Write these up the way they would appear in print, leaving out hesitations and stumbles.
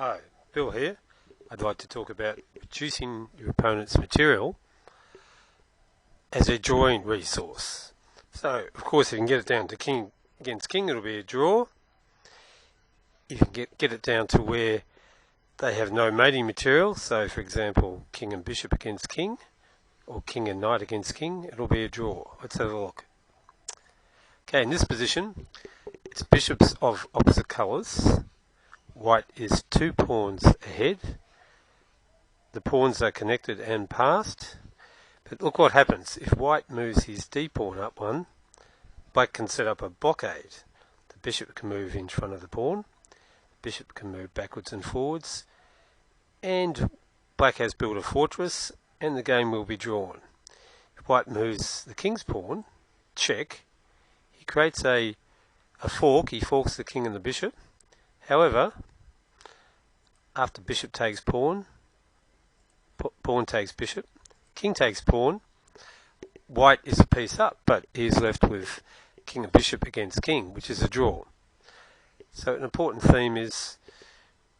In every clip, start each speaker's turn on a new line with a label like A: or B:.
A: Hi, Bill here. I'd like to talk about reducing your opponent's material as a drawing resource. So, of course, if you can get it down to king against king, it'll be a draw. If you can get it down to where they have no mating material, so for example, king and bishop against king, or king and knight against king, it'll be a draw. Let's have a look. Okay, in this position, it's bishops of opposite colours. White is 2 pawns ahead. The pawns are connected and passed. But look what happens. If white moves his d-pawn up one, black can set up a blockade. The bishop can move in front of the pawn. The bishop can move backwards and forwards. And black has built a fortress, and the game will be drawn. If white moves the king's pawn, check, he creates a fork. He forks the king and the bishop. However, after bishop takes pawn, pawn takes bishop, king takes pawn, white is a piece up, but he is left with king and bishop against king, which is a draw. So an important theme is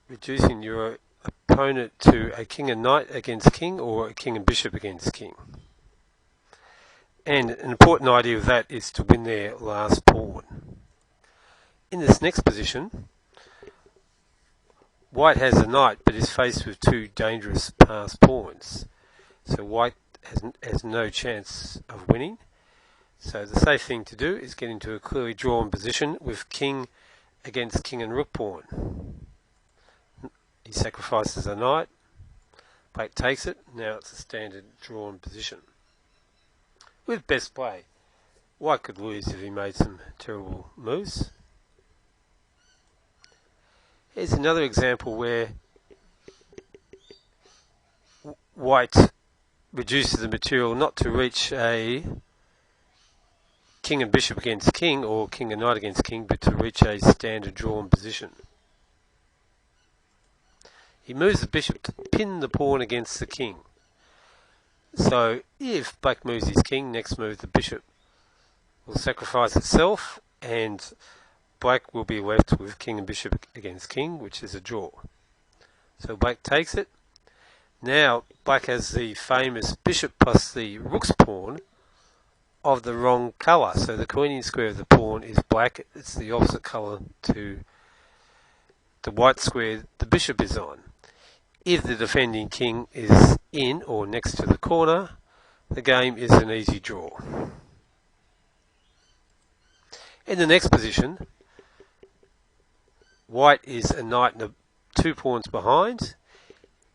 A: reducing your opponent to a king and knight against king, or a king and bishop against king. And an important idea of that is to win their last pawn. In this next position, white has a knight but is faced with 2 dangerous passed pawns. So white has no chance of winning. So the safe thing to do is get into a clearly drawn position with king against king and rook pawn. He sacrifices a knight. Black takes it. Now it's a standard drawn position. With best play, white could lose if he made some terrible moves. Here's another example where white reduces the material not to reach a king and bishop against king, or king and knight against king, but to reach a standard drawn position. He moves the bishop to pin the pawn against the king. So if black moves his king, next move the bishop will sacrifice itself, and black will be left with king and bishop against king, which is a draw. So black takes it. Now black has the famous bishop plus the rook's pawn of the wrong colour. So the coordinating square of the pawn is black. It's the opposite colour to the white square the bishop is on. If the defending king is in or next to the corner, the game is an easy draw. In the next position, white is a knight and 2 pawns behind.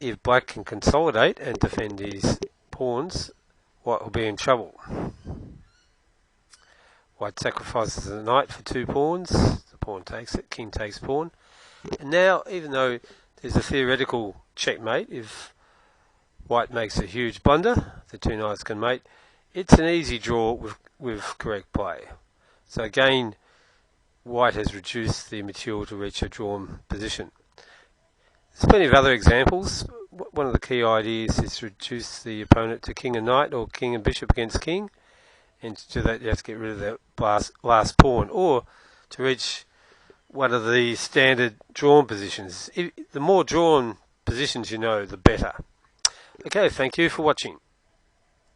A: If black can consolidate and defend his pawns, white will be in trouble. White sacrifices the knight for 2 pawns. The pawn takes it, king takes pawn. And now, even though there's a theoretical checkmate, if white makes a huge blunder, the 2 knights can mate, it's an easy draw with correct play. So again, white has reduced the material to reach a drawn position. There's plenty of other examples. One of the key ideas is to reduce the opponent to king and knight, or king and bishop against king. And to do that, you have to get rid of that last pawn, or to reach one of the standard drawn positions. The more drawn positions you know, the better. Okay, thank you for watching.